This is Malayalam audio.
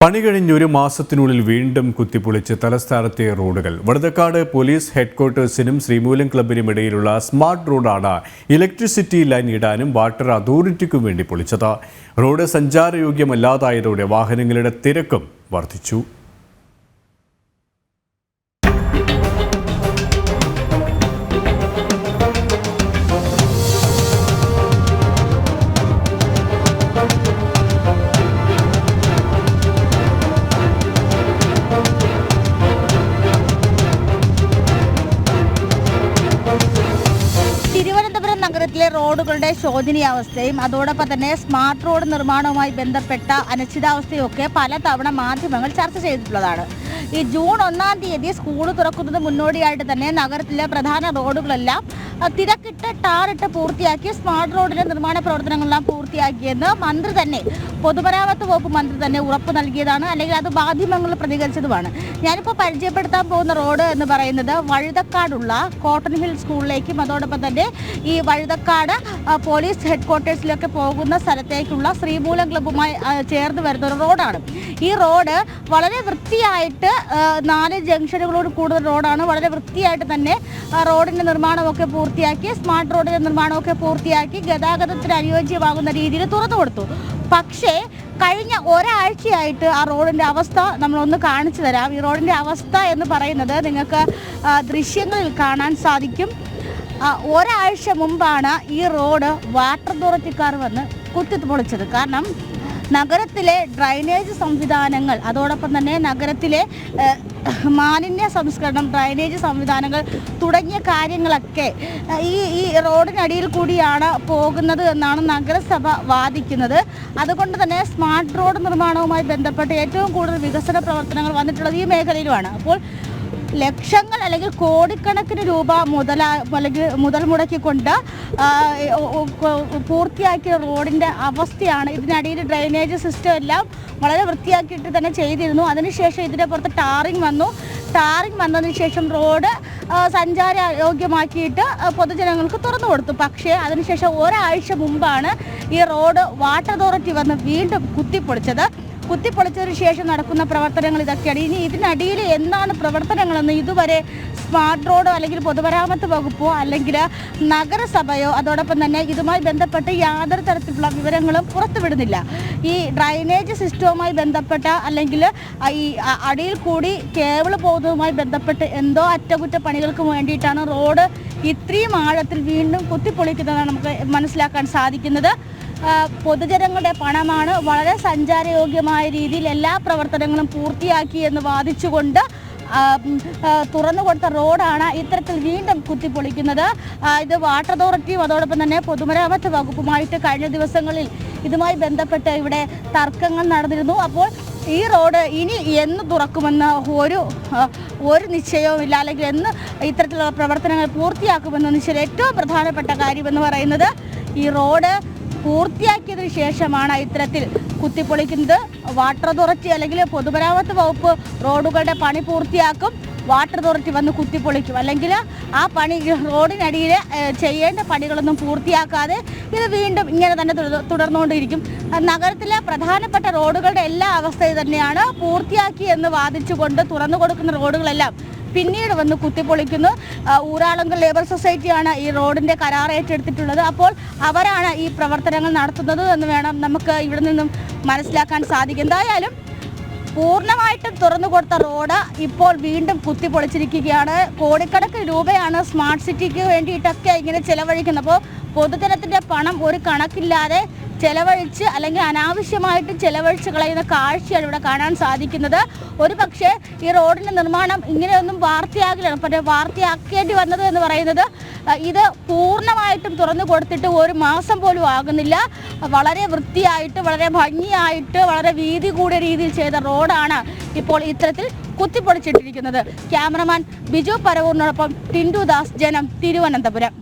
പണി കഴിഞ്ഞൊരു മാസത്തിനുള്ളിൽ വീണ്ടും കുത്തിപ്പൊളിച്ച് തലസ്ഥാനത്തെ റോഡുകൾ. വഴുതക്കാട് പോലീസ് ഹെഡ്ക്വാർട്ടേഴ്സിനും ശ്രീമൂലം ക്ലബിനും ഇടയിലുള്ള സ്മാർട്ട് റോഡാണ് ഇലക്ട്രിസിറ്റി ലൈൻ ഇടാനും വാട്ടർ അതോറിറ്റിക്കും വേണ്ടി പൊളിച്ചത്. റോഡ് സഞ്ചാരയോഗ്യമല്ലാതായതോടെ വാഹനങ്ങളുടെ തിരക്കും വർദ്ധിച്ചു. നഗരത്തിലെ റോഡുകളുടെ ശോചനീയാവസ്ഥയും അതോടൊപ്പം തന്നെ സ്മാർട്ട് റോഡ് നിർമ്മാണവുമായി ബന്ധപ്പെട്ട അനിശ്ചിതാവസ്ഥയും ഒക്കെ പലതവണ മാധ്യമങ്ങൾ ചർച്ച ചെയ്തിട്ടുള്ളതാണ്. ഈ ജൂൺ 1-ാം തീയതി സ്കൂൾ തുറക്കുന്നതിന് മുന്നോടിയായിട്ട് തന്നെ നഗരത്തിലെ പ്രധാന റോഡുകളെല്ലാം തിരക്കിട്ട് ടാറിട്ട് പൂർത്തിയാക്കി സ്മാർട്ട് റോഡിന്റെ നിർമ്മാണ പ്രവർത്തനങ്ങളെല്ലാം പൂർത്തിയാക്കിയെന്ന് മന്ത്രി തന്നെ, പൊതുമരാമത്ത് വകുപ്പ് മന്ത്രി തന്നെ ഉറപ്പ് നൽകിയതാണ്. അല്ലെങ്കിൽ അത് മാധ്യമങ്ങൾ പ്രതികരിച്ചതുമാണ്. ഞാനിപ്പോൾ പരിചയപ്പെടുത്താൻ പോകുന്ന റോഡ് എന്ന് പറയുന്നത് വഴുതക്കാടുള്ള കോട്ടൺ ഹിൽ സ്കൂളിലേക്കും അതോടൊപ്പം തന്നെ ഈ വഴുതക്കാട് പോലീസ് ഹെഡ്ക്വാർട്ടേഴ്സിലൊക്കെ പോകുന്ന സ്ഥലത്തേക്കുള്ള ശ്രീമൂലം ക്ലബ്ബുമായി ചേർന്ന് വരുന്ന ഒരു റോഡാണ്. ഈ റോഡ് വളരെ വൃത്തിയായിട്ട് 4 ജംഗ്ഷനുകളോട് കൂടുതൽ റോഡാണ്. വളരെ വൃത്തിയായിട്ട് തന്നെ റോഡിൻ്റെ നിർമ്മാണമൊക്കെ പൂർത്തിയാക്കി, സ്മാർട്ട് റോഡിൻ്റെ നിർമ്മാണമൊക്കെ പൂർത്തിയാക്കി ഗതാഗതത്തിന് അനുയോജ്യമാകുന്ന രീതിയിൽ തുറന്നു കൊടുത്തു. പക്ഷേ കഴിഞ്ഞ ഒരാഴ്ചയായിട്ട് ആ റോഡിൻ്റെ അവസ്ഥ നമ്മളൊന്ന് കാണിച്ചു തരാം. ഈ റോഡിൻ്റെ അവസ്ഥ എന്ന് പറയുന്നത് നിങ്ങൾക്ക് ദൃശ്യങ്ങളിൽ കാണാൻ സാധിക്കും. ഒരാഴ്ച മുമ്പാണ് ഈ റോഡ് വാട്ടർ അതോറിറ്റിക്കാർ വന്ന് കുത്തിപ്പൊളിച്ചത്. കാരണം നഗരത്തിലെ ഡ്രൈനേജ് സംവിധാനങ്ങൾ, അതോടൊപ്പം തന്നെ നഗരത്തിലെ മാലിന്യ സംസ്കരണം, ഡ്രൈനേജ് സംവിധാനങ്ങൾ തുടങ്ങിയ കാര്യങ്ങളൊക്കെ ഈ റോഡിനടിയിൽ കൂടിയാണ് പോകുന്നത് എന്നാണ് നഗരസഭ വാദിക്കുന്നത്. അതുകൊണ്ട് തന്നെ സ്മാർട്ട് റോഡ് നിർമ്മാണവുമായി ബന്ധപ്പെട്ട് ഏറ്റവും കൂടുതൽ വികസന പ്രവർത്തനങ്ങൾ വന്നിട്ടുള്ളത് ഈ മേഖലയിലുമാണ്. അപ്പോൾ ലക്ഷങ്ങൾ അല്ലെങ്കിൽ കോടിക്കണക്കിന് രൂപ മുതൽ മുടക്കിക്കൊണ്ട് പൂർത്തിയാക്കിയ റോഡിൻ്റെ അവസ്ഥയാണ്. ഇതിനടിയിൽ ഡ്രെയിനേജ് സിസ്റ്റം എല്ലാം വളരെ വൃത്തിയാക്കിയിട്ട് തന്നെ ചെയ്തിരുന്നു. അതിനുശേഷം ഇതിൻ്റെ പുറത്ത് ടാറിങ് വന്നതിന് ശേഷം റോഡ് സഞ്ചാരയോഗ്യമാക്കിയിട്ട് പൊതുജനങ്ങൾക്ക് തുറന്നു കൊടുത്തു. പക്ഷേ അതിനുശേഷം ഒരാഴ്ച മുമ്പാണ് ഈ റോഡ് വാട്ടർ അതോറിറ്റി വന്ന് വീണ്ടും കുത്തിപ്പൊളിച്ചതിന് ശേഷം നടക്കുന്ന പ്രവർത്തനങ്ങൾ ഇതൊക്കെയാണ്. ഇനി ഇതിനടിയിൽ എന്താണ് പ്രവർത്തനങ്ങളെന്ന് ഇതുവരെ സ്മാർട്ട് റോഡോ അല്ലെങ്കിൽ പൊതുമരാമത്ത് വകുപ്പോ അല്ലെങ്കിൽ നഗരസഭയോ അതോടൊപ്പം തന്നെ ഇതുമായി ബന്ധപ്പെട്ട് യാതൊരു തരത്തിലുള്ള വിവരങ്ങളും പുറത്തുവിടുന്നില്ല. ഈ ഡ്രൈനേജ് സിസ്റ്റവുമായി ബന്ധപ്പെട്ട അല്ലെങ്കിൽ ഈ അടിയിൽ കൂടി കേബിൾ പോകുന്നതുമായി ബന്ധപ്പെട്ട് എന്തോ അറ്റകുറ്റപ്പണികൾക്ക് വേണ്ടിയിട്ടാണ് റോഡ് ഇത്രയും ആഴത്തിൽ വീണ്ടും കുത്തിപ്പൊളിക്കുന്നതാണ് നമുക്ക് മനസ്സിലാക്കാൻ സാധിക്കുന്നത്. പൊതുജനങ്ങളുടെ പണമാണ്, വളരെ സഞ്ചാരയോഗ്യമായ രീതിയിൽ എല്ലാ പ്രവർത്തനങ്ങളും പൂർത്തിയാക്കി എന്ന് വാദിച്ചുകൊണ്ട് തുറന്നു കൊടുത്ത റോഡാണ് ഇത്തരത്തിൽ വീണ്ടും കുത്തിപ്പൊളിക്കുന്നത്. ഇത് വാട്ടർ അതോറിറ്റിയും അതോടൊപ്പം തന്നെ പൊതുമരാമത്ത് വകുപ്പുമായിട്ട് കഴിഞ്ഞ ദിവസങ്ങളിൽ ഇതുമായി ബന്ധപ്പെട്ട് ഇവിടെ തർക്കങ്ങൾ നടന്നിരുന്നു. അപ്പോൾ ഈ റോഡ് ഇനി എന്ന് തുറക്കുമെന്ന് ഒരു നിശ്ചയവുമില്ല, അല്ലെങ്കിൽ എന്ന് ഇത്തരത്തിലുള്ള പ്രവർത്തനങ്ങൾ പൂർത്തിയാക്കുമെന്ന് നിശ്ചയം. ഏറ്റവും പ്രധാനപ്പെട്ട കാര്യമെന്ന് പറയുന്നത് ഈ റോഡ് പൂർത്തിയാക്കിയതിനു ശേഷമാണ് ഇത്തരത്തിൽ കുത്തിപ്പൊളിക്കുന്നത്. വാട്ടർ അതോറിറ്റി അല്ലെങ്കിൽ പൊതുമരാമത്ത് വകുപ്പ് റോഡുകളുടെ പണി പൂർത്തിയാക്കും, വാട്ടർ അതോറിറ്റി വന്ന് കുത്തിപ്പൊളിക്കും. അല്ലെങ്കിൽ ആ പണി റോഡിനടിയിൽ ചെയ്യേണ്ട പണികളൊന്നും പൂർത്തിയാക്കാതെ ഇത് വീണ്ടും ഇങ്ങനെ തന്നെ തുടർന്നുകൊണ്ടിരിക്കും. നഗരത്തിലെ പ്രധാനപ്പെട്ട റോഡുകളുടെ എല്ലാ അവസ്ഥയും തന്നെയാണ്. പൂർത്തിയാക്കി എന്ന് വാദിച്ചുകൊണ്ട് തുറന്നു കൊടുക്കുന്ന റോഡുകളെല്ലാം പിന്നീട് വന്ന് കുത്തിപ്പൊളിക്കുന്നു. ഊരാളുങ്കൽ ലേബർ സൊസൈറ്റിയാണ് ഈ റോഡിൻ്റെ കരാർ ഏറ്റെടുത്തിട്ടുള്ളത്. അപ്പോൾ അവരാണ് ഈ പ്രവർത്തനങ്ങൾ നടത്തുന്നത് എന്ന് വേണം നമുക്ക് ഇവിടെ നിന്നും മനസ്സിലാക്കാൻ സാധിക്കും. എന്തായാലും പൂർണ്ണമായിട്ടും തുറന്നു കൊടുത്ത റോഡ് ഇപ്പോൾ വീണ്ടും കുത്തിപ്പൊളിച്ചിരിക്കുകയാണ്. കോടിക്കണക്കിന് രൂപയാണ് സ്മാർട്ട് സിറ്റിക്ക് വേണ്ടിയിട്ടൊക്കെ ഇങ്ങനെ ചെലവഴിക്കുന്നത്. അപ്പോൾ പൊതുജനത്തിൻ്റെ പണം ഒരു കണക്കില്ലാതെ ചെലവഴിച്ച് അല്ലെങ്കിൽ അനാവശ്യമായിട്ട് ചെലവഴിച്ച് കളയുന്ന കാഴ്ചയാണ് ഇവിടെ കാണാൻ സാധിക്കുന്നത്. ഒരു പക്ഷേ ഈ റോഡിൻ്റെ നിർമ്മാണം ഇങ്ങനെയൊന്നും വാർത്തയാകില്ല. പക്ഷേ വാർത്തയാക്കേണ്ടി വന്നത് എന്ന് പറയുന്നത് ഇത് പൂർണ്ണമായിട്ടും തുറന്നു കൊടുത്തിട്ട് ഒരു മാസം പോലും ആകുന്നില്ല. വളരെ വൃത്തിയായിട്ട്, വളരെ ഭംഗിയായിട്ട്, വളരെ വീതി കൂടിയ രീതിയിൽ ചെയ്ത റോഡാണ് ഇപ്പോൾ ഇത്തരത്തിൽ കുത്തിപ്പൊളിച്ചിട്ടിരിക്കുന്നത്. ക്യാമറമാൻ ബിജു പരവൂരിനോടൊപ്പം ടിൻഡു ദാസ്, ജനം, തിരുവനന്തപുരം.